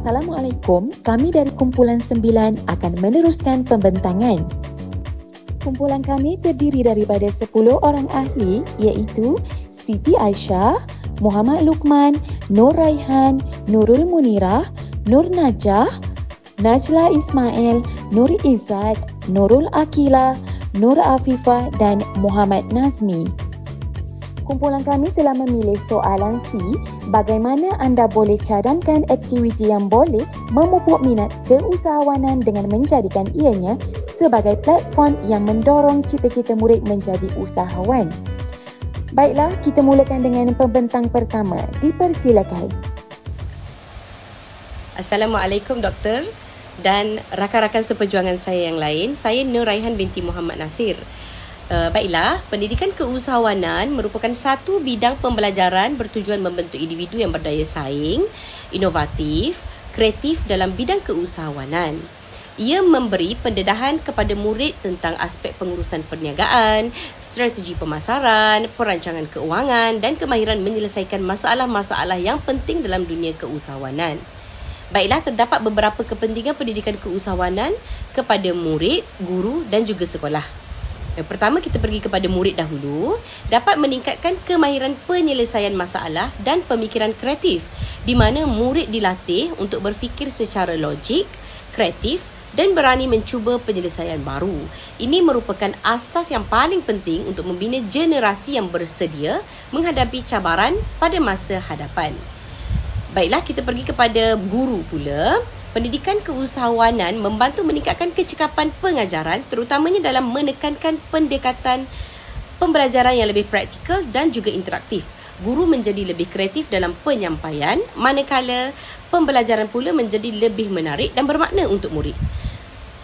Assalamualaikum, kami dari Kumpulan 9 akan meneruskan pembentangan. Kumpulan kami terdiri daripada 10 orang ahli iaitu Siti Aisyah, Muhammad Luqman, Nur Raihan, Nurul Munirah, Nur Najah, Najla Ismail, Nur Izzat, Nurul Akila, Nur Afifah dan Muhammad Nazmi. Kumpulan kami telah memilih soalan C, bagaimana anda boleh cadangkan aktiviti yang boleh memupuk minat keusahawanan dengan menjadikan ianya sebagai platform yang mendorong cita-cita murid menjadi usahawan. Baiklah, kita mulakan dengan pembentang pertama. Dipersilakan. Assalamualaikum Doktor dan rakan-rakan seperjuangan saya yang lain. Saya Nur Raihan binti Muhammad Nasir. Baiklah, pendidikan keusahawanan merupakan satu bidang pembelajaran bertujuan membentuk individu yang berdaya saing, inovatif, kreatif dalam bidang keusahawanan. Ia memberi pendedahan kepada murid tentang aspek pengurusan perniagaan, strategi pemasaran, perancangan keuangan dan kemahiran menyelesaikan masalah-masalah yang penting dalam dunia keusahawanan. Baiklah, terdapat beberapa kepentingan pendidikan keusahawanan kepada murid, guru dan juga sekolah. Yang pertama, kita pergi kepada murid dahulu, dapat meningkatkan kemahiran penyelesaian masalah dan pemikiran kreatif di mana murid dilatih untuk berfikir secara logik, kreatif dan berani mencuba penyelesaian baru. Ini merupakan asas yang paling penting untuk membina generasi yang bersedia menghadapi cabaran pada masa hadapan. Baiklah, kita pergi kepada guru pula. Pendidikan keusahawanan membantu meningkatkan kecekapan pengajaran terutamanya dalam menekankan pendekatan pembelajaran yang lebih praktikal dan juga interaktif. Guru menjadi lebih kreatif dalam penyampaian, manakala pembelajaran pula menjadi lebih menarik dan bermakna untuk murid.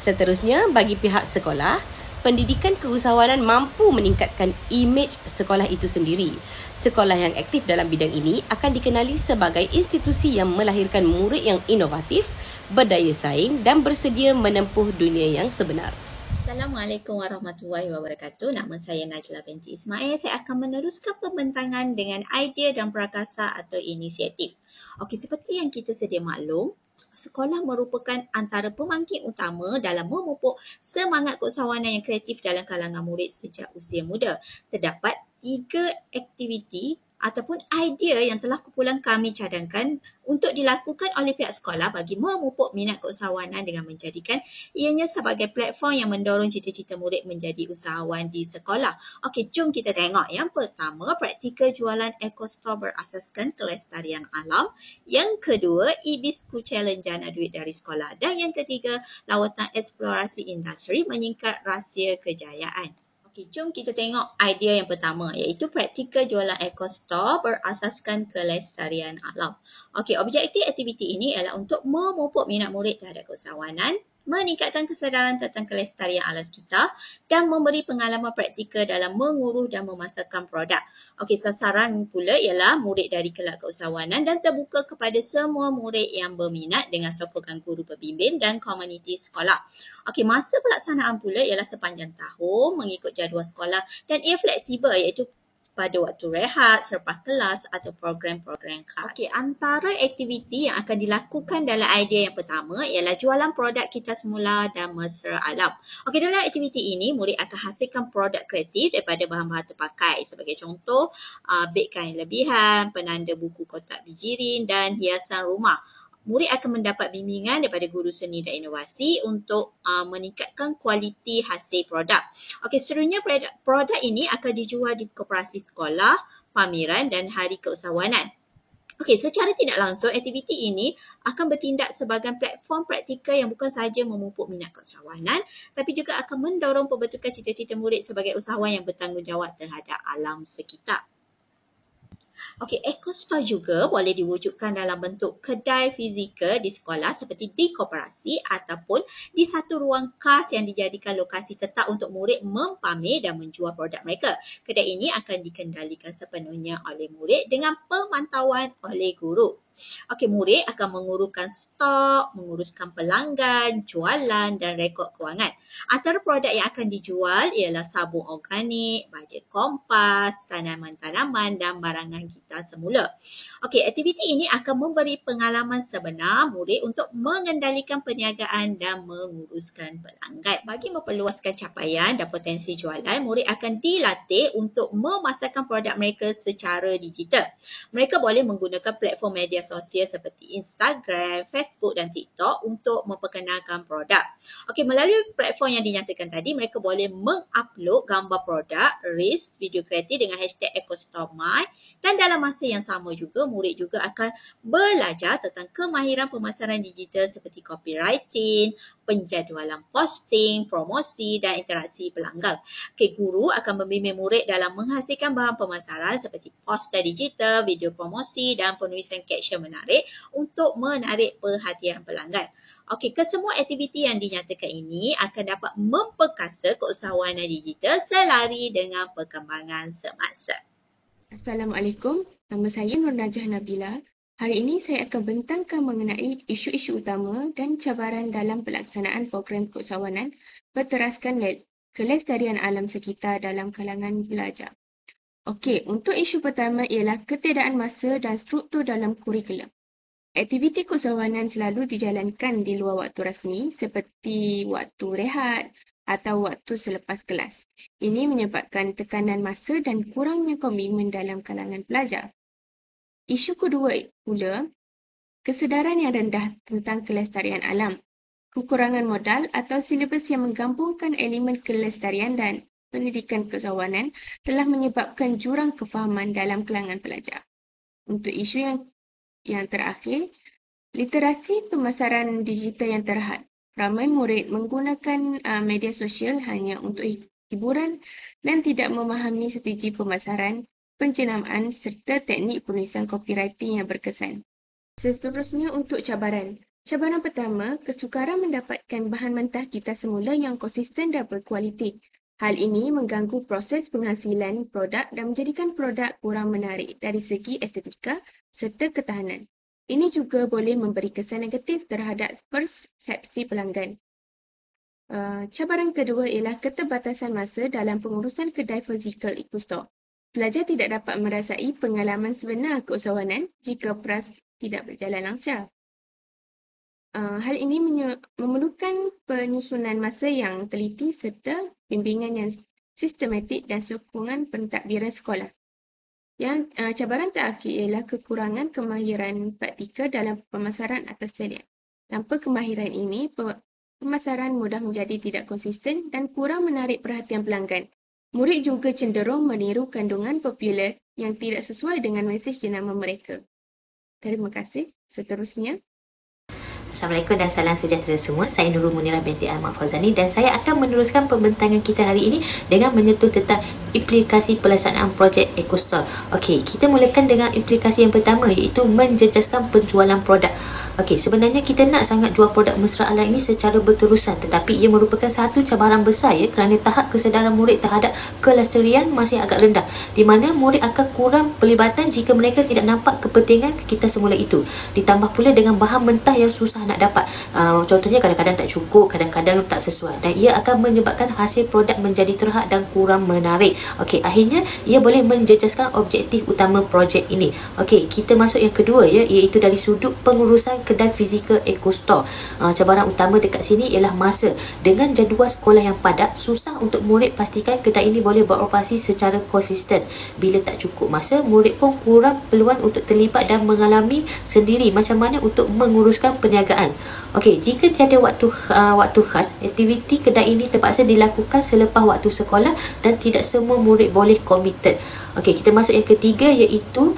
Seterusnya, bagi pihak sekolah, pendidikan keusahawanan mampu meningkatkan imej sekolah itu sendiri. Sekolah yang aktif dalam bidang ini akan dikenali sebagai institusi yang melahirkan murid yang inovatif, berdaya saing dan bersedia menempuh dunia yang sebenar. Assalamualaikum warahmatullahi wabarakatuh. Nama saya Najla binti Ismail. Saya akan meneruskan pembentangan dengan idea dan prakasa atau inisiatif. Okey, seperti yang kita sedia maklum, sekolah merupakan antara pemangkin utama dalam memupuk semangat keusahawanan yang kreatif dalam kalangan murid sejak usia muda. Terdapat 3 aktiviti ataupun idea yang telah kumpulan kami cadangkan untuk dilakukan oleh pihak sekolah bagi memupuk minat keusahawanan dengan menjadikan ianya sebagai platform yang mendorong cita-cita murid menjadi usahawan di sekolah. Okey, jom kita tengok. Yang pertama, praktikal jualan EcoStore berasaskan kelestarian alam. Yang kedua, eBisku Challenge jana duit dari sekolah. Dan yang ketiga, lawatan eksplorasi industri menyingkat rahsia kejayaan. Okey, jom kita tengok idea yang pertama iaitu praktikal jualan EcoStore berasaskan kelestarian alam. Okey, objektif aktiviti ini ialah untuk memupuk minat murid terhadap keusahawanan, meningkatkan kesedaran tentang kelestarian alam sekitar dan memberi pengalaman praktikal dalam mengurus dan memasarkan produk. Okey, sasaran pula ialah murid dari kelab keusahawanan dan terbuka kepada semua murid yang berminat dengan sokongan guru pembimbing dan komuniti sekolah. Okey, masa pelaksanaan pula ialah sepanjang tahun mengikut jadual sekolah dan ia fleksibel iaitu pada waktu rehat, selepas kelas atau program-program khas. Okey, antara aktiviti yang akan dilakukan dalam idea yang pertama ialah jualan produk kita semula dan mesra alam. Okey, dalam aktiviti ini murid akan hasilkan produk kreatif daripada bahan-bahan terpakai. Sebagai contoh, beg kain lebihan, penanda buku kotak bijirin dan hiasan rumah. Murid akan mendapat bimbingan daripada guru seni dan inovasi untuk meningkatkan kualiti hasil produk. Okey, seterusnya produk ini akan dijual di koperasi sekolah, pameran dan hari keusahawanan. Okey, secara tidak langsung aktiviti ini akan bertindak sebagai platform praktikal yang bukan sahaja memupuk minat keusahawanan tapi juga akan mendorong pembentukan cita-cita murid sebagai usahawan yang bertanggungjawab terhadap alam sekitar. Okey, EcoStore juga boleh diwujudkan dalam bentuk kedai fizikal di sekolah seperti di koperasi ataupun di satu ruang khas yang dijadikan lokasi tetap untuk murid mempamer dan menjual produk mereka. Kedai ini akan dikendalikan sepenuhnya oleh murid dengan pemantauan oleh guru. Okey, murid akan menguruskan stok, menguruskan pelanggan, jualan dan rekod kewangan. Antara produk yang akan dijual ialah sabun organik, bajet kompas, tanaman-tanaman dan barangan kita semula. Okey, aktiviti ini akan memberi pengalaman sebenar murid untuk mengendalikan perniagaan dan menguruskan pelanggan. Bagi memperluaskan capaian dan potensi jualan, murid akan dilatih untuk memasarkan produk mereka secara digital. Mereka boleh menggunakan platform media sosial seperti Instagram, Facebook dan TikTok untuk memperkenalkan produk. Okey, melalui platform yang dinyatakan tadi, mereka boleh mengupload gambar produk, reels, video kreatif dengan hashtag #EcoStoreMy dan dalam masa yang sama juga, murid juga akan belajar tentang kemahiran pemasaran digital seperti copywriting, penjadualan posting, promosi dan interaksi pelanggan. Okey, guru akan membimbing murid dalam menghasilkan bahan pemasaran seperti poster digital, video promosi dan penulisan caption menarik untuk menarik perhatian pelanggan. Okey, kesemua aktiviti yang dinyatakan ini akan dapat memperkasa keusahawanan digital selari dengan perkembangan semasa. Assalamualaikum, nama saya Nur Najah Nabila. Hari ini saya akan bentangkan mengenai isu-isu utama dan cabaran dalam pelaksanaan program keusahawanan berteraskan kelestarian alam sekitar dalam kalangan pelajar. Okey, untuk isu pertama ialah ketiadaan masa dan struktur dalam kurikulum. Aktiviti keusahawanan selalu dijalankan di luar waktu rasmi seperti waktu rehat atau waktu selepas kelas. Ini menyebabkan tekanan masa dan kurangnya komitmen dalam kalangan pelajar. Isu kedua pula, kesedaran yang rendah tentang kelestarian alam. Kekurangan modal atau silibus yang menggabungkan elemen kelestarian dan pendidikan keusahawanan telah menyebabkan jurang kefahaman dalam kalangan pelajar. Untuk isu yang terakhir, literasi pemasaran digital yang terhad. Ramai murid menggunakan media sosial hanya untuk hiburan dan tidak memahami strategi pemasaran, penjenamaan serta teknik penulisan copywriting yang berkesan. Seterusnya untuk cabaran. Cabaran pertama, kesukaran mendapatkan bahan mentah kita semula yang konsisten dan berkualiti. Hal ini mengganggu proses penghasilan produk dan menjadikan produk kurang menarik dari segi estetika serta ketahanan. Ini juga boleh memberi kesan negatif terhadap persepsi pelanggan. Cabaran kedua ialah keterbatasan masa dalam pengurusan kedai fizikal EcoStore. Pelajar tidak dapat merasai pengalaman sebenar keusahawanan jika peras tidak berjalan lancar. Hal ini memerlukan penyusunan masa yang teliti serta bimbingan yang sistematik dan sokongan pentadbiran sekolah. Yang cabaran terakhir ialah kekurangan kemahiran praktikal dalam pemasaran atas talian. Tanpa kemahiran ini, pemasaran mudah menjadi tidak konsisten dan kurang menarik perhatian pelanggan. Murid juga cenderung meniru kandungan popular yang tidak sesuai dengan mesej jenama mereka. Terima kasih. Seterusnya. Assalamualaikum dan salam sejahtera semua. Saya Nurul Munirah binti Ahmad Fauzani dan saya akan meneruskan pembentangan kita hari ini dengan menyentuh tentang implikasi pelaksanaan projek EcoStore. Okey, kita mulakan dengan implikasi yang pertama iaitu menjejaskan penjualan produk. Okey, sebenarnya kita nak sangat jual produk mesra alam ini secara berterusan, tetapi ia merupakan satu cabaran besar kerana tahap kesedaran murid terhadap kelestarian masih agak rendah, di mana murid akan kurang pelibatan jika mereka tidak nampak kepentingan kita semula itu. Ditambah pula dengan bahan mentah yang susah nak dapat. Contohnya kadang-kadang tak cukup, kadang-kadang tak sesuai, dan ia akan menyebabkan hasil produk menjadi terhad dan kurang menarik. Okey, akhirnya ia boleh menjejaskan objektif utama projek ini. Okey, kita masuk yang kedua iaitu dari sudut pengurusan kedai fizikal EcoStore. Cabaran utama dekat sini ialah masa. Dengan jadual sekolah yang padat, susah untuk murid pastikan kedai ini boleh beroperasi secara konsisten. Bila tak cukup masa, murid pun kurang peluang untuk terlibat dan mengalami sendiri macam mana untuk menguruskan perniagaan. Okey, jika tiada waktu khas, aktiviti kedai ini terpaksa dilakukan selepas waktu sekolah dan tidak semua murid boleh committed. Okey, kita masuk yang ketiga iaitu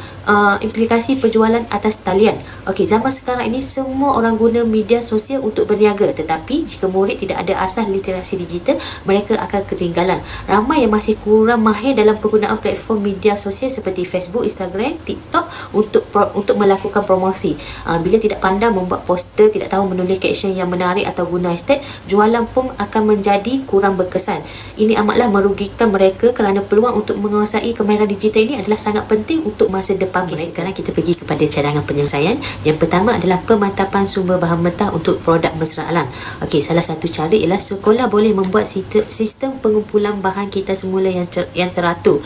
implikasi penjualan atas talian. Okey, zaman sekarang ini semua orang guna media sosial untuk berniaga, tetapi jika murid tidak ada asas literasi digital, mereka akan ketinggalan. Ramai yang masih kurang mahir dalam penggunaan platform media sosial seperti Facebook, Instagram, TikTok untuk melakukan promosi. Bila tidak pandai membuat poster, tidak tahu menulis caption yang menarik atau guna hashtag, jualan pun akan menjadi kurang berkesan. Ini amatlah merugikan mereka kerana peluang untuk menguasai kemahiran cadangan digital ini adalah sangat penting untuk masa depan mereka. Sekarang kita pergi kepada cadangan penyelesaian. Yang pertama adalah pemantapan sumber bahan mentah untuk produk mesra alam. Okey, salah satu cara ialah sekolah boleh membuat sistem pengumpulan bahan kita semula yang teratur.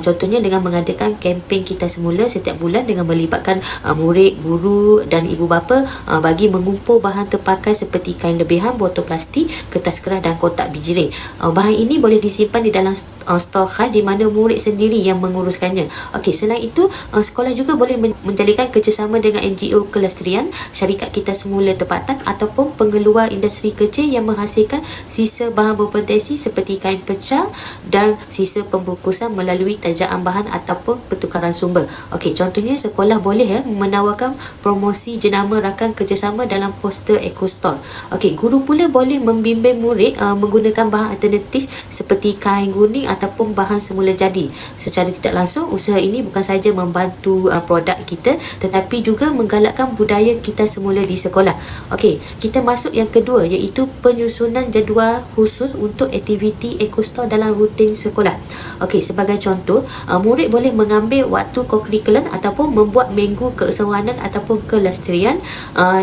Contohnya dengan mengadakan kempen kita semula setiap bulan dengan melibatkan murid, guru dan ibu bapa bagi mengumpul bahan terpakai seperti kain lebihan, botol plastik, kertas keras dan kotak bijiring. Bahan ini boleh disimpan di dalam stor khas di mana murid sendiri yang menguruskannya. Okey, selain itu sekolah juga boleh menjalinkan kerjasama dengan NGO kelestarian, syarikat kita semula tempatan ataupun pengeluar industri kecil yang menghasilkan sisa bahan berpotensi seperti kain pecah dan sisa pembungkusan melalui tajaan bahan ataupun pertukaran sumber. Okey, contohnya sekolah boleh menawarkan promosi jenama rakan kerjasama dalam poster EcoStore. Okey, guru pula boleh membimbing murid menggunakan bahan alternatif seperti kain guning ataupun bahan semula jadi. Secara tidak langsung, usaha ini bukan sahaja membantu produk kita tetapi juga menggalakkan budaya kita semula di sekolah. Okey, kita masuk yang kedua iaitu penyusunan jadual khusus untuk aktiviti EcoStore dalam rutin sekolah. Okey, sebagai contoh, murid boleh mengambil waktu co-curriculum ataupun membuat minggu keusahawanan ataupun kelestarian.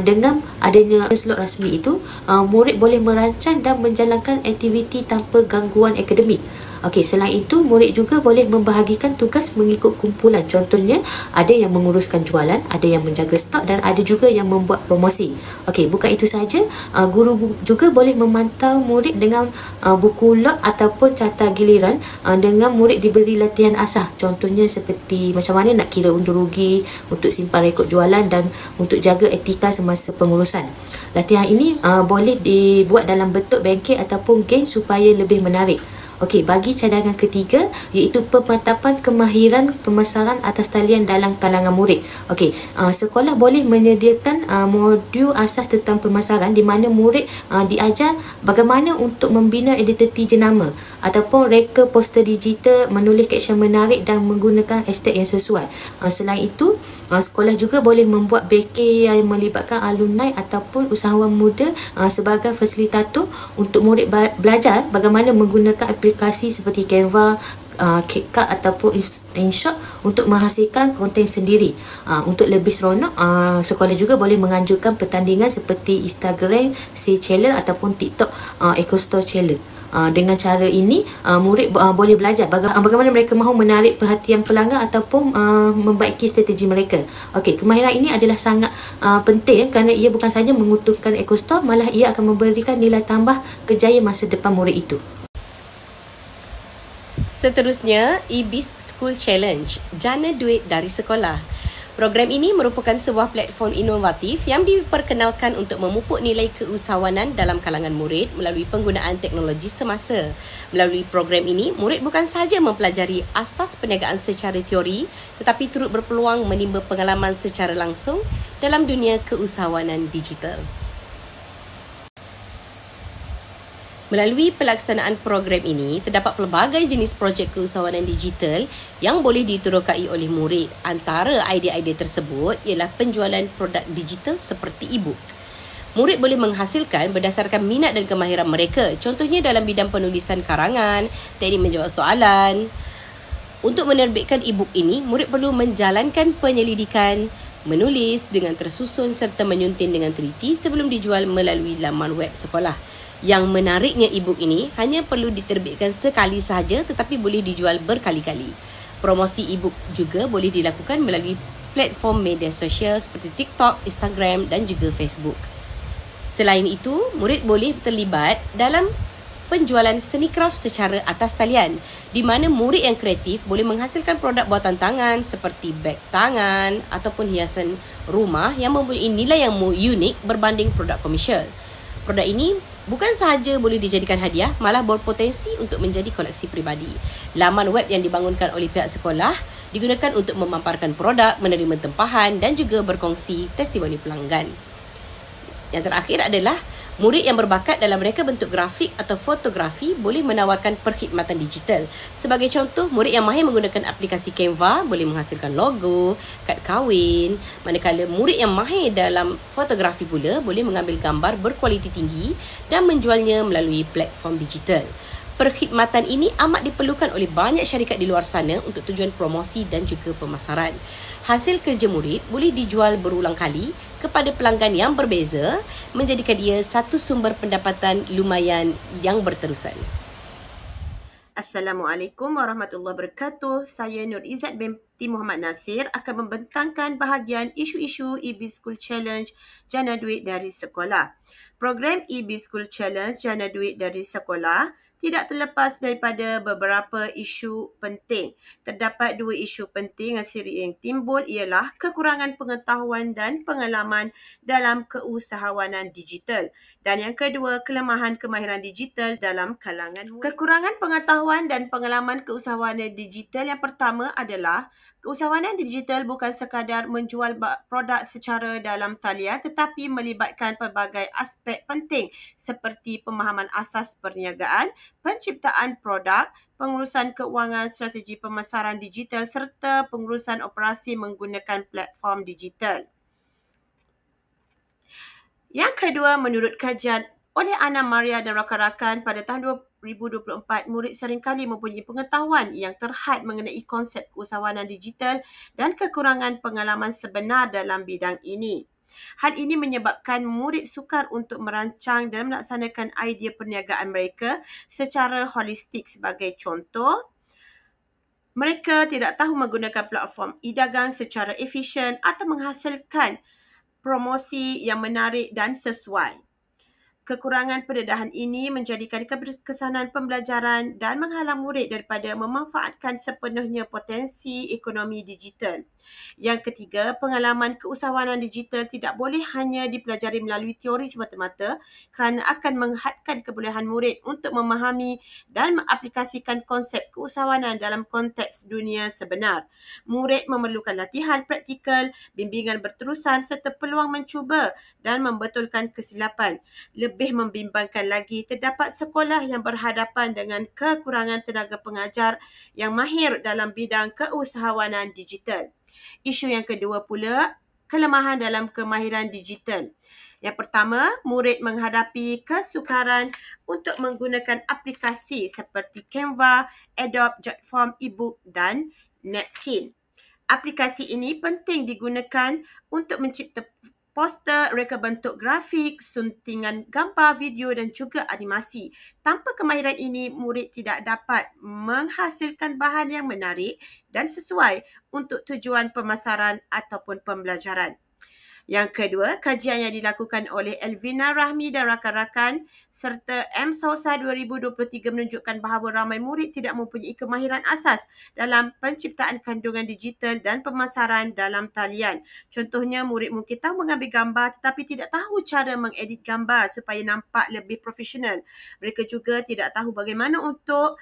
Dengan adanya slot rasmi itu, murid boleh merancang dan menjalankan aktiviti tanpa gangguan akademik. Okey, selain itu murid juga boleh membahagikan tugas mengikut kumpulan. Contohnya ada yang menguruskan jualan, ada yang menjaga stok dan ada juga yang membuat promosi. Okey, bukan itu saja, guru juga boleh memantau murid dengan buku log ataupun carta giliran dengan murid diberi latihan asah. Contohnya seperti macam mana nak kira undur rugi, untuk simpan rekod jualan dan untuk jaga etika semasa pengurusan. Latihan ini boleh dibuat dalam bentuk bengkel ataupun game supaya lebih menarik. Okey, bagi cadangan ketiga iaitu pemantapan kemahiran pemasaran atas talian dalam kalangan murid. Okey, sekolah boleh menyediakan modul asas tentang pemasaran di mana murid diajar bagaimana untuk membina identiti jenama ataupun reka poster digital, menulis caption menarik dan menggunakan hashtag yang sesuai. Selain itu, sekolah juga boleh membuat baker yang melibatkan alumni ataupun usahawan muda sebagai fasilitator untuk murid belajar bagaimana menggunakan aplikasi seperti Canva, CapCut ataupun InShot untuk menghasilkan konten sendiri. Untuk lebih seronok, sekolah juga boleh menganjurkan pertandingan seperti Instagram Say Challenge ataupun TikTok EcoStore Challenge. Dengan cara ini, murid boleh belajar bagaimana mereka mahu menarik perhatian pelanggan ataupun membaiki strategi mereka. Okey, kemahiran ini adalah sangat penting kerana ia bukan sahaja menguntungkan EcoStore, malah ia akan memberikan nilai tambah kejayaan masa depan murid itu. Seterusnya, EBIS School Challenge, jana duit dari sekolah. Program ini merupakan sebuah platform inovatif yang diperkenalkan untuk memupuk nilai keusahawanan dalam kalangan murid melalui penggunaan teknologi semasa. Melalui program ini, murid bukan sahaja mempelajari asas perniagaan secara teori tetapi turut berpeluang menimba pengalaman secara langsung dalam dunia keusahawanan digital. Melalui pelaksanaan program ini, terdapat pelbagai jenis projek keusahawanan digital yang boleh diterokai oleh murid. Antara idea-idea tersebut ialah penjualan produk digital seperti e-book. Murid boleh menghasilkan berdasarkan minat dan kemahiran mereka. Contohnya dalam bidang penulisan karangan, teknik menjawab soalan. Untuk menerbitkan e-book ini, murid perlu menjalankan penyelidikan, menulis dengan tersusun serta menyunting dengan teliti sebelum dijual melalui laman web sekolah. Yang menariknya e-book ini hanya perlu diterbitkan sekali sahaja tetapi boleh dijual berkali-kali. Promosi e-book juga boleh dilakukan melalui platform media sosial seperti TikTok, Instagram dan juga Facebook. Selain itu, murid boleh terlibat dalam penjualan seni kraf secara atas talian di mana murid yang kreatif boleh menghasilkan produk buatan tangan seperti beg tangan ataupun hiasan rumah yang mempunyai nilai yang unik berbanding produk komersial. Produk ini bukan sahaja boleh dijadikan hadiah, malah berpotensi untuk menjadi koleksi peribadi. Laman web yang dibangunkan oleh pihak sekolah digunakan untuk memamparkan produk, menerima tempahan dan juga berkongsi testimoni pelanggan. Yang terakhir adalah murid yang berbakat dalam reka bentuk grafik atau fotografi boleh menawarkan perkhidmatan digital. Sebagai contoh, murid yang mahir menggunakan aplikasi Canva boleh menghasilkan logo, kad kahwin, manakala murid yang mahir dalam fotografi pula boleh mengambil gambar berkualiti tinggi dan menjualnya melalui platform digital. Perkhidmatan ini amat diperlukan oleh banyak syarikat di luar sana untuk tujuan promosi dan juga pemasaran. Hasil kerja murid boleh dijual berulang kali kepada pelanggan yang berbeza, menjadikan dia satu sumber pendapatan lumayan yang berterusan. Assalamualaikum warahmatullahi wabarakatuh. Saya Nur Izzat binti Muhammad Nasir akan membentangkan bahagian isu-isu e-School Challenge Jana Duit dari Sekolah. Program e-School Challenge Jana Duit dari Sekolah tidak terlepas daripada beberapa isu penting. Terdapat dua isu penting yang timbul ialah kekurangan pengetahuan dan pengalaman dalam keusahawanan digital. Dan yang kedua, kelemahan kemahiran digital dalam kalangan murid. Kekurangan pengetahuan dan pengalaman keusahawanan digital yang pertama adalah keusahawanan digital bukan sekadar menjual produk secara dalam talian tetapi melibatkan pelbagai aspek penting seperti pemahaman asas perniagaan, penciptaan produk, pengurusan keuangan, strategi pemasaran digital serta pengurusan operasi menggunakan platform digital. Yang kedua, menurut kajian oleh Anna Maria dan rakan-rakan pada tahun 2024, murid seringkali mempunyai pengetahuan yang terhad mengenai konsep keusahawanan digital dan kekurangan pengalaman sebenar dalam bidang ini. Hal ini menyebabkan murid sukar untuk merancang dan melaksanakan idea perniagaan mereka secara holistik. Sebagai contoh, mereka tidak tahu menggunakan platform e-dagang secara efisien atau menghasilkan promosi yang menarik dan sesuai. Kekurangan pendedahan ini menjadikan keberkesanan pembelajaran dan menghalang murid daripada memanfaatkan sepenuhnya potensi ekonomi digital. Yang ketiga, pengalaman keusahawanan digital tidak boleh hanya dipelajari melalui teori semata-mata kerana akan menghadkan kebolehan murid untuk memahami dan mengaplikasikan konsep keusahawanan dalam konteks dunia sebenar. Murid memerlukan latihan praktikal, bimbingan berterusan serta peluang mencuba dan membetulkan kesilapan. Lebih membimbangkan lagi, terdapat sekolah yang berhadapan dengan kekurangan tenaga pengajar yang mahir dalam bidang keusahawanan digital. Isu yang kedua pula, kelemahan dalam kemahiran digital. Yang pertama, murid menghadapi kesukaran untuk menggunakan aplikasi seperti Canva, Adobe, Jotform, eBook dan Napkin. Aplikasi ini penting digunakan untuk mencipta poster, reka bentuk grafik, suntingan gambar, video dan juga animasi. Tanpa kemahiran ini, murid tidak dapat menghasilkan bahan yang menarik dan sesuai untuk tujuan pemasaran ataupun pembelajaran. Yang kedua, kajian yang dilakukan oleh Elvina Rahmi dan rakan-rakan serta M. Sausa 2023 menunjukkan bahawa ramai murid tidak mempunyai kemahiran asas dalam penciptaan kandungan digital dan pemasaran dalam talian. Contohnya, murid mungkin tahu mengambil gambar tetapi tidak tahu cara mengedit gambar supaya nampak lebih profesional. Mereka juga tidak tahu bagaimana untuk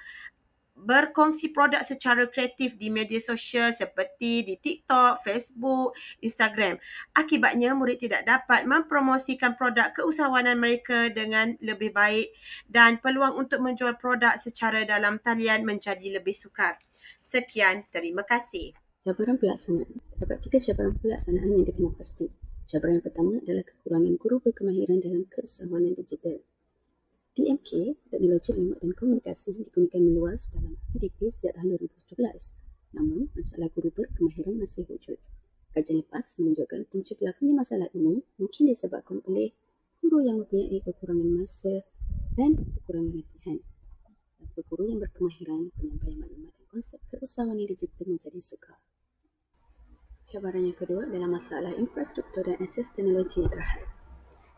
berkongsi produk secara kreatif di media sosial seperti di TikTok, Facebook, Instagram. Akibatnya, murid tidak dapat mempromosikan produk keusahawanan mereka dengan lebih baik dan peluang untuk menjual produk secara dalam talian menjadi lebih sukar. Sekian, terima kasih. Cabaran pelaksanaan. Terdapat 3 cabaran pelaksanaan yang dikenal pasti. Cabaran yang pertama adalah kekurangan guru berkemahiran dalam keusahawanan digital. TMK, Teknologi Maklumat dan Komunikasi, digunakan meluas dalam PDP sejak tahun 2017. Namun, masalah guru berkemahiran masih wujud. Kajian lepas menunjukkan punca berlakunya masalah ini mungkin disebabkan oleh guru yang mempunyai kekurangan masa dan kekurangan latihan. Bagi guru yang berkemahiran, penyampaian maklumat dan konsep keusahawanan digital menjadi sukar. Cabaran yang kedua adalah masalah infrastruktur dan akses teknologi yang terhad.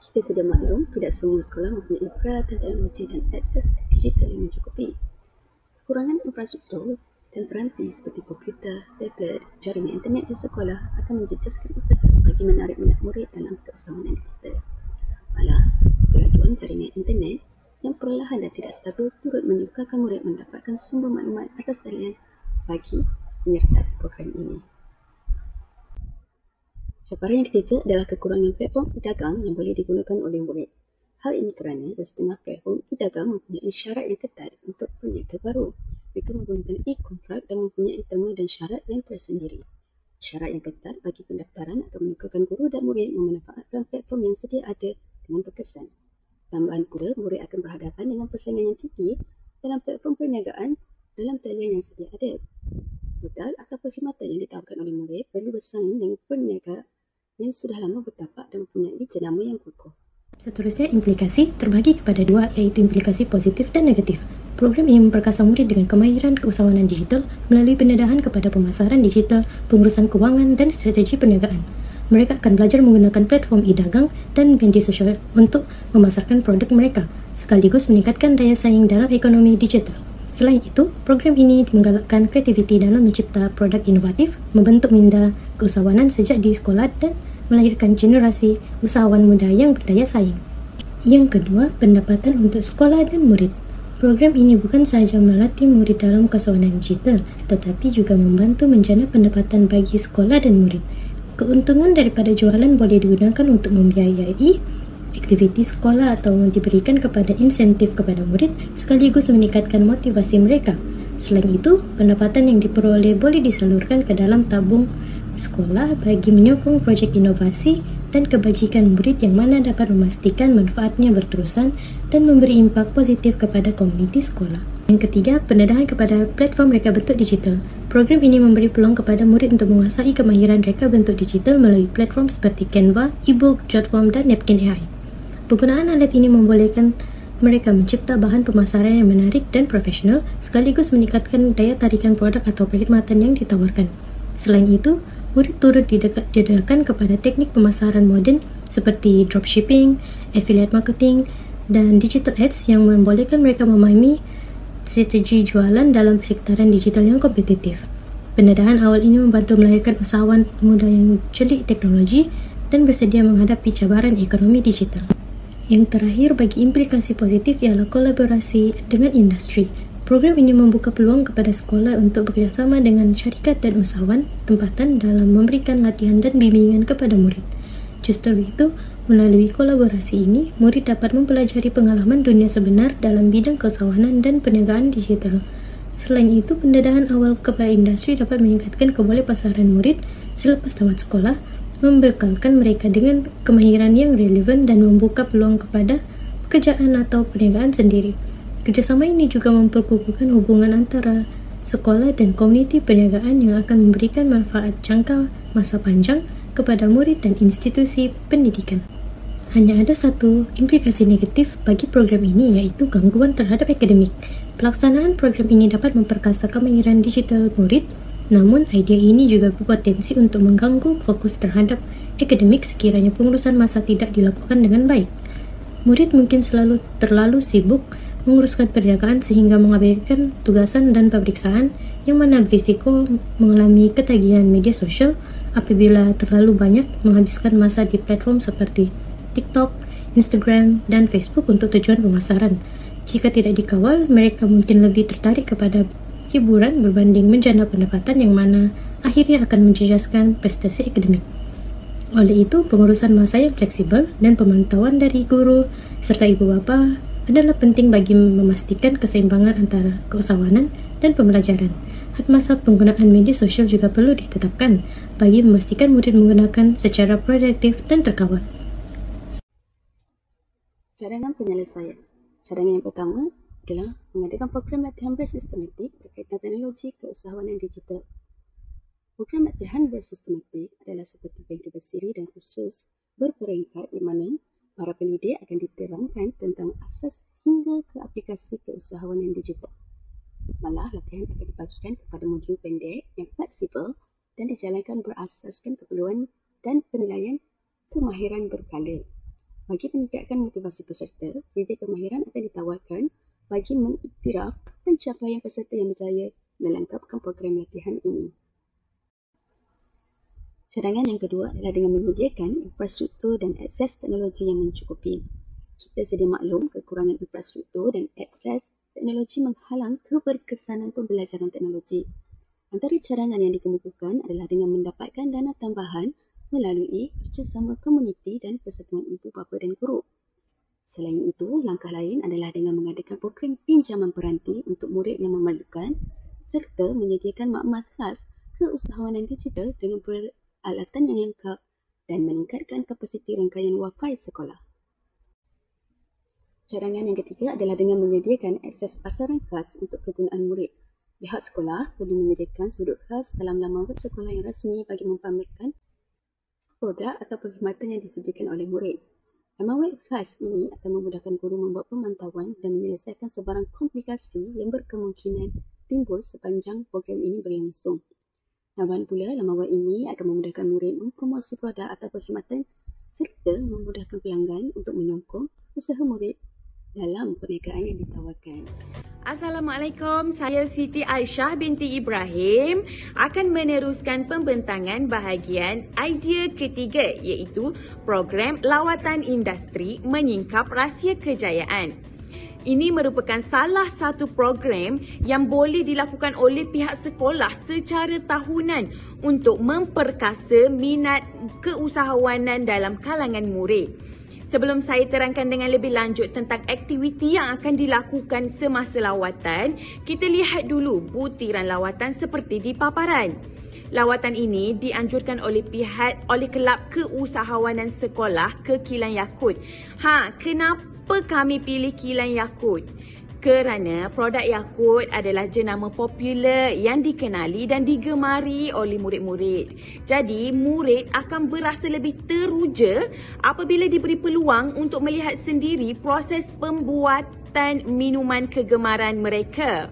Kita sedia maklum, tidak semua sekolah mempunyai peralatan teknologi dan akses digital yang mencukupi. Kekurangan infrastruktur dan peranti seperti komputer, tablet, jaringan internet di sekolah akan menjejaskan usaha bagi menarik minat murid dalam keusahawanan digital. Malah, kelajuan jaringan internet yang perlahan dan tidak stabil turut menyukarkan murid mendapatkan sumber maklumat atas talian bagi menyertai program ini. Cabaran yang ketiga adalah kekurangan platform e-dagang yang boleh digunakan oleh murid. Hal ini kerana setengah platform e-dagang mempunyai syarat yang ketat untuk peniaga baru. Mereka menggunakan e-kontrak dan mempunyai terma dan syarat yang tersendiri. Syarat yang ketat bagi pendaftaran akan menyukarkan guru dan murid memanfaatkan platform yang sedia ada dengan berkesan. Tambahan pula, murid akan berhadapan dengan persaingan yang tinggi dalam platform perniagaan dalam talian yang sedia ada. Modal atau perkhidmatan yang ditawarkan oleh murid perlu bersaing dengan perniaga yang sudah lama bertapak dan mempunyai jenama yang kokoh. Seterusnya, implikasi terbagi kepada dua, iaitu implikasi positif dan negatif. Program ini memperkasa murid dengan kemahiran keusahawanan digital melalui pendedahan kepada pemasaran digital, pengurusan kewangan dan strategi perniagaan. Mereka akan belajar menggunakan platform e-dagang dan media sosial untuk memasarkan produk mereka, sekaligus meningkatkan daya saing dalam ekonomi digital. Selain itu, program ini menggalakkan kreativiti dalam mencipta produk inovatif, membentuk minda keusahawanan sejak di sekolah dan melahirkan generasi usahawan muda yang berdaya saing. Yang kedua, pendapatan untuk sekolah dan murid. Program ini bukan sahaja melatih murid dalam keusahawanan digital, tetapi juga membantu menjana pendapatan bagi sekolah dan murid. Keuntungan daripada jualan boleh digunakan untuk membiayai aktiviti sekolah atau diberikan kepada insentif kepada murid sekaligus meningkatkan motivasi mereka. Selain itu, pendapatan yang diperoleh boleh disalurkan ke dalam tabung sekolah bagi menyokong projek inovasi dan kebajikan murid yang mana dapat memastikan manfaatnya berterusan dan memberi impak positif kepada komuniti sekolah. Yang ketiga, pendedahan kepada platform reka bentuk digital. Program ini memberi peluang kepada murid untuk menguasai kemahiran reka bentuk digital melalui platform seperti Canva, e-book, Jotform dan Napkin AI. Penggunaan alat ini membolehkan mereka mencipta bahan pemasaran yang menarik dan profesional sekaligus meningkatkan daya tarikan produk atau perkhidmatan yang ditawarkan. Selain itu, murid turut didedahkan kepada teknik pemasaran moden seperti dropshipping, affiliate marketing dan digital ads yang membolehkan mereka memahami strategi jualan dalam sektaran digital yang kompetitif. Pendedahan awal ini membantu melahirkan usahawan muda yang celik teknologi dan bersedia menghadapi cabaran ekonomi digital. Yang terakhir, bagi implikasi positif ialah kolaborasi dengan industri. Program ini membuka peluang kepada sekolah untuk bekerjasama dengan syarikat dan usahawan tempatan dalam memberikan latihan dan bimbingan kepada murid. Justru itu, melalui kolaborasi ini, murid dapat mempelajari pengalaman dunia sebenar dalam bidang keusahawanan dan perniagaan digital. Selain itu, pendedahan awal kepada industri dapat meningkatkan kebolehpasaran murid selepas tamat sekolah, membekalkan mereka dengan kemahiran yang relevan dan membuka peluang kepada pekerjaan atau perniagaan sendiri. Kerjasama ini juga memperkukuhkan hubungan antara sekolah dan komuniti perniagaan yang akan memberikan manfaat jangka masa panjang kepada murid dan institusi pendidikan. Hanya ada satu implikasi negatif bagi program ini, iaitu gangguan terhadap akademik. Pelaksanaan program ini dapat memperkasa kemahiran digital murid, namun idea ini juga berpotensi untuk mengganggu fokus terhadap akademik sekiranya pengurusan masa tidak dilakukan dengan baik. Murid mungkin terlalu sibuk menguruskan perniagaan sehingga mengabaikan tugasan dan pemeriksaan yang mana berisiko mengalami ketagihan media sosial apabila terlalu banyak menghabiskan masa di platform seperti TikTok, Instagram, dan Facebook untuk tujuan pemasaran. Jika tidak dikawal, mereka mungkin lebih tertarik kepada hiburan berbanding menjana pendapatan yang mana akhirnya akan menjejaskan prestasi akademik. Oleh itu, pengurusan masa yang fleksibel dan pemantauan dari guru serta ibu bapa adalah penting bagi memastikan keseimbangan antara keusahawanan dan pembelajaran. Had masa penggunaan media sosial juga perlu ditetapkan bagi memastikan murid menggunakan secara produktif dan terkawal. Cadangan penyelesaian. Cadangan yang pertama adalah mengadakan program latihan bersistematik berkaitan teknologi keusahawanan digital. Program latihan bersistematik adalah seperti bengkel bersiri dan khusus berperingkat di mana para pendidik akan diterangkan tentang asas hingga ke aplikasi keusahawanan digital. Malah, latihan akan dibagikan kepada modul pendek yang fleksibel dan dijalankan berasaskan keperluan dan penilaian kemahiran berkala. Bagi meningkatkan motivasi peserta, sijil kemahiran akan ditawarkan bagi mengiktiraf pencapaian peserta yang berjaya melengkapkan program latihan ini. Cadangan yang kedua adalah dengan menyediakan infrastruktur dan akses teknologi yang mencukupi. Kita sedia maklum kekurangan infrastruktur dan akses teknologi menghalang keberkesanan pembelajaran teknologi. Antara cadangan yang dikemukakan adalah dengan mendapatkan dana tambahan melalui kerjasama komuniti dan persatuan ibu bapa dan guru. Selain itu, langkah lain adalah dengan mengadakan program pinjaman peranti untuk murid yang memerlukan serta menyediakan makmal khas keusahawanan digital dengan peralatan yang lengkap dan meningkatkan kapasiti rangkaian Wi-Fi sekolah. Cadangan yang ketiga adalah dengan menyediakan akses pasaran khas untuk kegunaan murid. Pihak sekolah perlu menyediakan sudut khas dalam laman web sekolah yang rasmi bagi mempamerkan produk atau perkhidmatan yang disediakan oleh murid. Laman web khas ini akan memudahkan guru membuat pemantauan dan menyelesaikan sebarang komplikasi yang berkemungkinan timbul sepanjang program ini berlangsung. Tambahan pula, laman web ini akan memudahkan murid mempromosi produk atau perkhidmatan serta memudahkan pelanggan untuk menyokong usaha murid dalam perniagaan yang ditawarkan. Assalamualaikum, saya Siti Aisyah binti Ibrahim akan meneruskan pembentangan bahagian idea ketiga iaitu program lawatan industri menyingkap rahsia kejayaan. Ini merupakan salah satu program yang boleh dilakukan oleh pihak sekolah secara tahunan untuk memperkasa minat keusahawanan dalam kalangan murid. Sebelum saya terangkan dengan lebih lanjut tentang aktiviti yang akan dilakukan semasa lawatan, kita lihat dulu butiran lawatan seperti di paparan. Lawatan ini dianjurkan oleh Kelab Keusahawanan Sekolah ke Kilang Yakult. Kenapa kami pilih Kilang Yakult? Kerana produk Yakult adalah jenama popular yang dikenali dan digemari oleh murid-murid. Jadi, murid akan berasa lebih teruja apabila diberi peluang untuk melihat sendiri proses pembuatan minuman kegemaran mereka.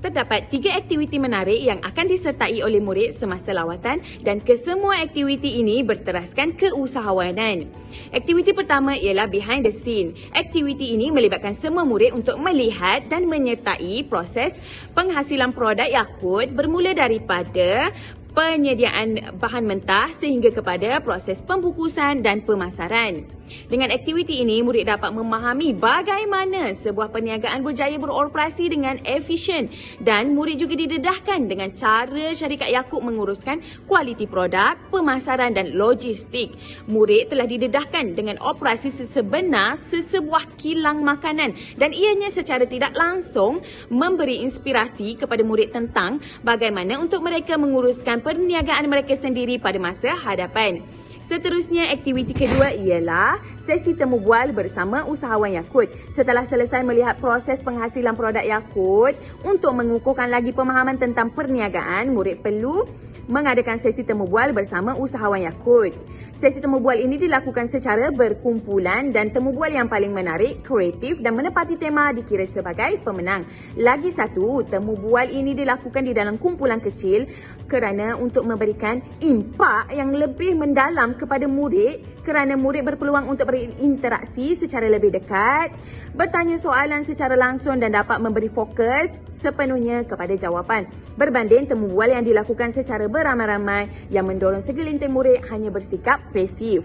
Terdapat 3 aktiviti menarik yang akan disertai oleh murid semasa lawatan dan kesemua aktiviti ini berteraskan keusahawanan. Aktiviti pertama ialah behind the scene. Aktiviti ini melibatkan semua murid untuk melihat dan menyertai proses penghasilan produk Yakult bermula daripada penyediaan bahan mentah sehingga kepada proses pembukusan dan pemasaran. Dengan aktiviti ini, murid dapat memahami bagaimana sebuah perniagaan berjaya beroperasi dengan efisien dan murid juga didedahkan dengan cara syarikat Yakult menguruskan kualiti produk, pemasaran dan logistik. Murid telah didedahkan dengan operasi sesebenar sesebuah kilang makanan dan ianya secara tidak langsung memberi inspirasi kepada murid tentang bagaimana untuk mereka menguruskan perniagaan mereka sendiri pada masa hadapan. Seterusnya, aktiviti kedua ialah sesi temu bual bersama usahawan Yakult. Setelah selesai melihat proses penghasilan produk Yakult, untuk mengukuhkan lagi pemahaman tentang perniagaan, murid perlu mengadakan sesi temu bual bersama usahawan Yakult. Sesi temu bual ini dilakukan secara berkumpulan dan temu bual yang paling menarik, kreatif dan menepati tema dikira sebagai pemenang. Lagi satu, temu bual ini dilakukan di dalam kumpulan kecil kerana untuk memberikan impak yang lebih mendalam kepada murid kerana murid berpeluang untuk berinteraksi secara lebih dekat, bertanya soalan secara langsung dan dapat memberi fokus sepenuhnya kepada jawapan. Berbanding temu bual yang dilakukan secara beramai-ramai yang mendorong segelintir murid hanya bersikap pasif.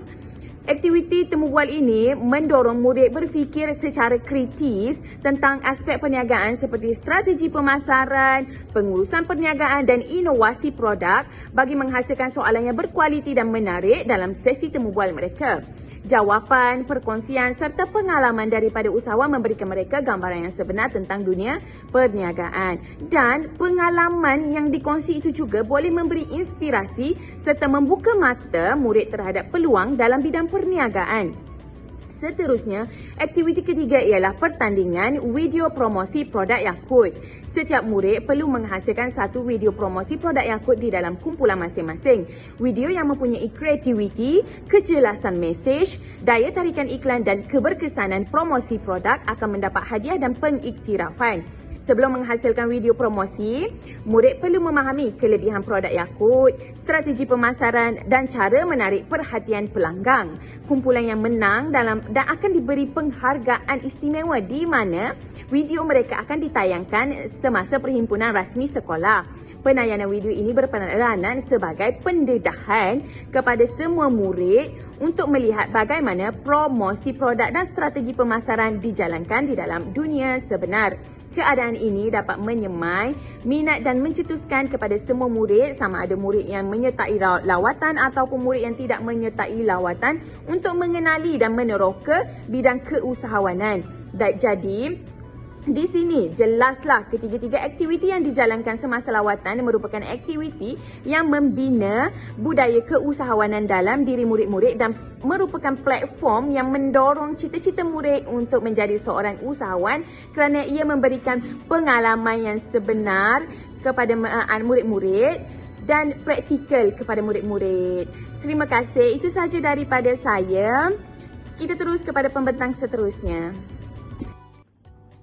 Aktiviti temu bual ini mendorong murid berfikir secara kritis tentang aspek perniagaan seperti strategi pemasaran, pengurusan perniagaan dan inovasi produk bagi menghasilkan soalan yang berkualiti dan menarik dalam sesi temu bual mereka. Jawapan, perkongsian serta pengalaman daripada usahawan memberikan mereka gambaran yang sebenar tentang dunia perniagaan. Dan pengalaman yang dikongsi itu juga boleh memberi inspirasi serta membuka mata murid terhadap peluang dalam bidang perniagaan. Seterusnya, aktiviti ketiga ialah pertandingan video promosi produk Yakult. Setiap murid perlu menghasilkan satu video promosi produk Yakult di dalam kumpulan masing-masing. Video yang mempunyai kreativiti, kejelasan mesej, daya tarikan iklan dan keberkesanan promosi produk akan mendapat hadiah dan pengiktirafan. Sebelum menghasilkan video promosi, murid perlu memahami kelebihan produk Yakult, strategi pemasaran dan cara menarik perhatian pelanggan. Kumpulan yang menang dan akan diberi penghargaan istimewa di mana video mereka akan ditayangkan semasa perhimpunan rasmi sekolah. Penayangan video ini berperanan sebagai pendedahan kepada semua murid untuk melihat bagaimana promosi produk dan strategi pemasaran dijalankan di dalam dunia sebenar. Keadaan ini dapat menyemai minat dan mencetuskan kepada semua murid, sama ada murid yang menyertai lawatan ataupun murid yang tidak menyertai lawatan, untuk mengenali dan meneroka bidang keusahawanan. Jadi, Di sini jelaslah ketiga-tiga aktiviti yang dijalankan semasa lawatan merupakan aktiviti yang membina budaya keusahawanan dalam diri murid-murid dan merupakan platform yang mendorong cita-cita murid untuk menjadi seorang usahawan kerana ia memberikan pengalaman yang sebenar kepada murid-murid dan praktikal kepada murid-murid. Terima kasih. Itu sahaja daripada saya. Kita terus kepada pembentang seterusnya.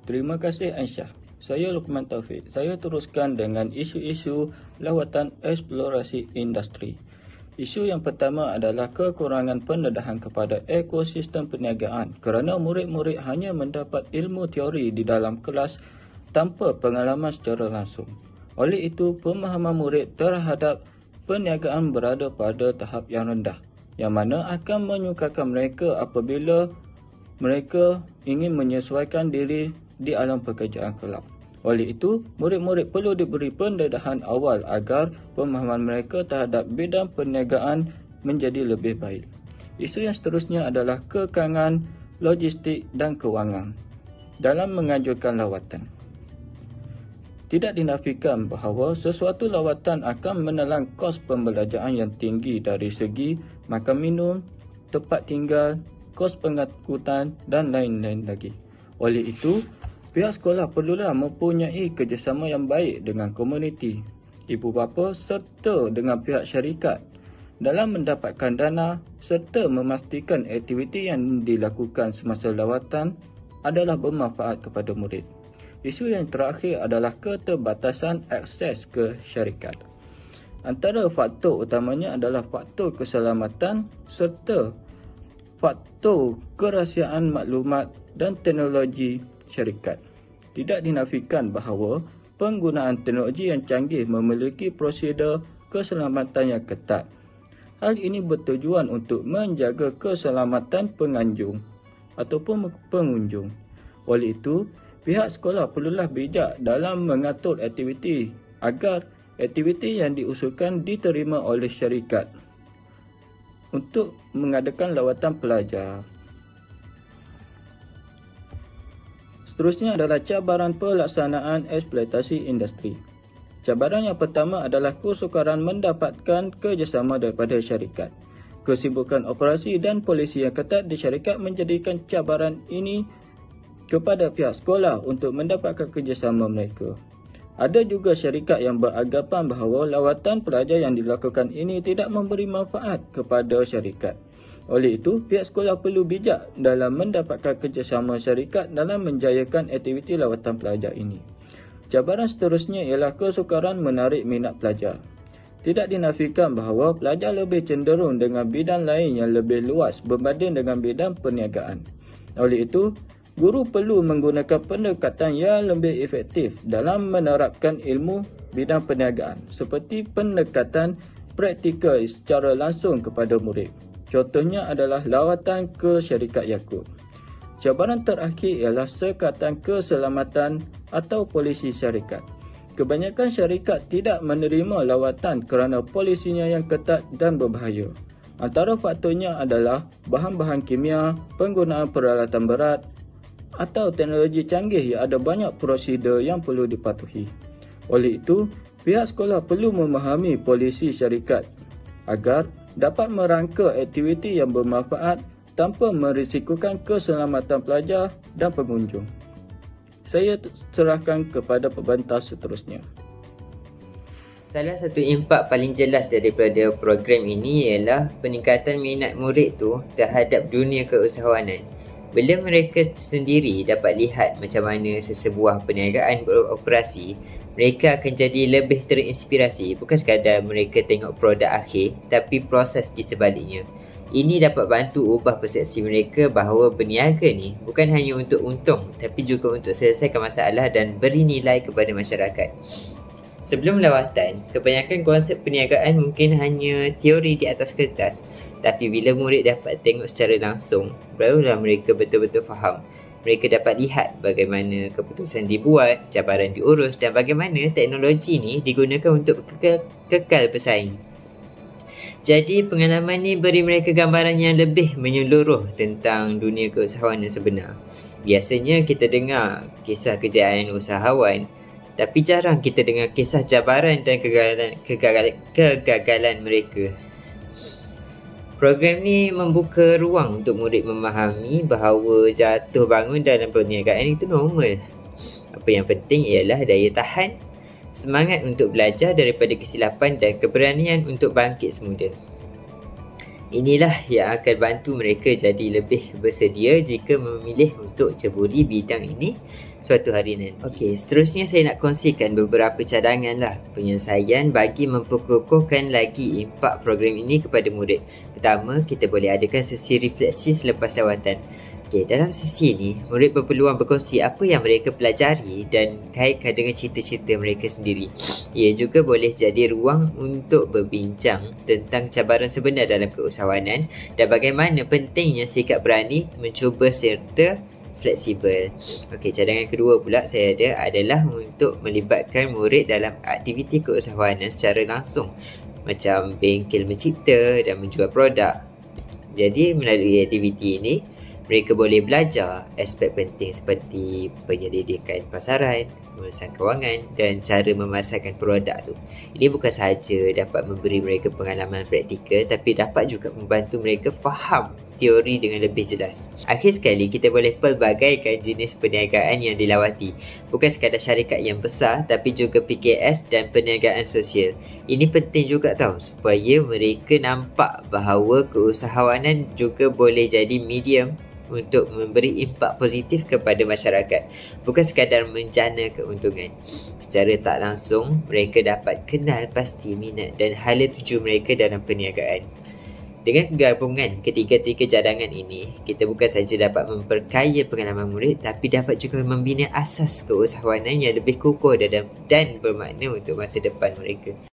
Terima kasih Aisyah. Saya Luqman Taufik. Saya teruskan dengan isu-isu lawatan eksplorasi industri. Isu yang pertama adalah kekurangan pendedahan kepada ekosistem perniagaan kerana murid-murid hanya mendapat ilmu teori di dalam kelas tanpa pengalaman secara langsung. Oleh itu, pemahaman murid terhadap perniagaan berada pada tahap yang rendah, yang mana akan menyukarkan mereka apabila mereka ingin menyesuaikan diri di alam pekerjaan kelak. Oleh itu, murid-murid perlu diberi pendedahan awal agar pemahaman mereka terhadap bidang perniagaan menjadi lebih baik. Isu yang seterusnya adalah kekangan logistik dan kewangan dalam menganjurkan lawatan. Tidak dinafikan bahawa sesuatu lawatan akan menelan kos pembelajaran yang tinggi dari segi makan minum, tempat tinggal, kos pengangkutan dan lain-lain lagi. Oleh itu, pihak sekolah perlulah mempunyai kerjasama yang baik dengan komuniti, ibu bapa serta dengan pihak syarikat dalam mendapatkan dana serta memastikan aktiviti yang dilakukan semasa lawatan adalah bermanfaat kepada murid. Isu yang terakhir adalah keterbatasan akses ke syarikat. Antara faktor utamanya adalah faktor keselamatan serta faktor kerahsiaan maklumat dan teknologi syarikat. Tidak dinafikan bahawa penggunaan teknologi yang canggih memiliki prosedur keselamatan yang ketat. Hal ini bertujuan untuk menjaga keselamatan pengunjung. Oleh itu, pihak sekolah perlulah bijak dalam mengatur aktiviti agar aktiviti yang diusulkan diterima oleh syarikat untuk mengadakan lawatan pelajar. Seterusnya adalah cabaran pelaksanaan eksploitasi industri. Cabaran yang pertama adalah kesukaran mendapatkan kerjasama daripada syarikat. Kesibukan operasi dan polisi yang ketat di syarikat menjadikan cabaran ini kepada pihak sekolah untuk mendapatkan kerjasama mereka. Ada juga syarikat yang beranggapan bahawa lawatan pelajar yang dilakukan ini tidak memberi manfaat kepada syarikat. Oleh itu, pihak sekolah perlu bijak dalam mendapatkan kerjasama syarikat dalam menjayakan aktiviti lawatan pelajar ini. Cabaran seterusnya ialah kesukaran menarik minat pelajar. Tidak dinafikan bahawa pelajar lebih cenderung dengan bidang lain yang lebih luas berbanding dengan bidang perniagaan. Oleh itu, guru perlu menggunakan pendekatan yang lebih efektif dalam menerapkan ilmu bidang perniagaan seperti pendekatan praktikal secara langsung kepada murid. Contohnya adalah lawatan ke syarikat Yakult. Cabaran terakhir ialah sekatan keselamatan atau polisi syarikat. Kebanyakan syarikat tidak menerima lawatan kerana polisinya yang ketat dan berbahaya. Antara faktornya adalah bahan-bahan kimia, penggunaan peralatan berat atau teknologi canggih yang ada banyak prosedur yang perlu dipatuhi. Oleh itu, pihak sekolah perlu memahami polisi syarikat agar dapat merangka aktiviti yang bermanfaat tanpa merisikokan keselamatan pelajar dan pengunjung. Saya serahkan kepada pembantah seterusnya. Salah satu impak paling jelas daripada program ini ialah peningkatan minat murid tu terhadap dunia keusahawanan. Bila mereka sendiri dapat lihat macam mana sesebuah perniagaan beroperasi, mereka akan jadi lebih terinspirasi, bukan sekadar mereka tengok produk akhir, tapi proses di sebaliknya. Ini dapat bantu ubah persepsi mereka bahawa berniaga ni bukan hanya untuk untung, tapi juga untuk selesaikan masalah dan beri nilai kepada masyarakat. Sebelum lawatan, kebanyakan konsep perniagaan mungkin hanya teori di atas kertas, tapi bila murid dapat tengok secara langsung, barulah mereka betul-betul faham. Mereka dapat lihat bagaimana keputusan dibuat, cabaran diurus dan bagaimana teknologi ni digunakan untuk kekal bersaing. Jadi pengalaman ni beri mereka gambaran yang lebih menyeluruh tentang dunia keusahawanan sebenar. Biasanya kita dengar kisah kejayaan usahawan, tapi jarang kita dengar kisah cabaran dan kegagalan mereka. Program ni membuka ruang untuk murid memahami bahawa jatuh bangun dalam perniagaan itu normal. Apa yang penting ialah daya tahan, semangat untuk belajar daripada kesilapan dan keberanian untuk bangkit semula. Inilah yang akan bantu mereka jadi lebih bersedia jika memilih untuk ceburi bidang ini suatu hari nanti. Okey, seterusnya saya nak kongsikan beberapa cadangan penyelesaian bagi memperkukuhkan lagi impak program ini kepada murid. Pertama, kita boleh adakan sesi refleksi selepas lawatan. Okey, dalam sesi ini, murid berpeluang berkongsi apa yang mereka pelajari dan kaitkan dengan cita-cita mereka sendiri. Ia juga boleh jadi ruang untuk berbincang tentang cabaran sebenar dalam keusahawanan dan bagaimana pentingnya sikap berani, mencuba serta fleksibel. Okey, cadangan kedua pula saya ada adalah untuk melibatkan murid dalam aktiviti keusahawanan secara langsung, macam bengkel mencipta dan menjual produk. Jadi melalui aktiviti ini, mereka boleh belajar aspek penting seperti penyelidikan pasaran, pengurusan kewangan dan cara memasarkan produk tu. Ini bukan sahaja dapat memberi mereka pengalaman praktikal, tapi dapat juga membantu mereka faham teori dengan lebih jelas. Akhir sekali, kita boleh pelbagaikan jenis perniagaan yang dilawati. Bukan sekadar syarikat yang besar, tapi juga PKS dan perniagaan sosial. Ini penting juga supaya mereka nampak bahawa keusahawanan juga boleh jadi medium untuk memberi impak positif kepada masyarakat, bukan sekadar menjana keuntungan. Secara tak langsung, mereka dapat kenal pasti minat dan hala tuju mereka dalam perniagaan. Dengan gabungan ketiga-tiga cadangan ini, kita bukan saja dapat memperkaya pengalaman murid, tapi dapat juga membina asas keusahawanan yang lebih kukuh dan bermakna untuk masa depan mereka.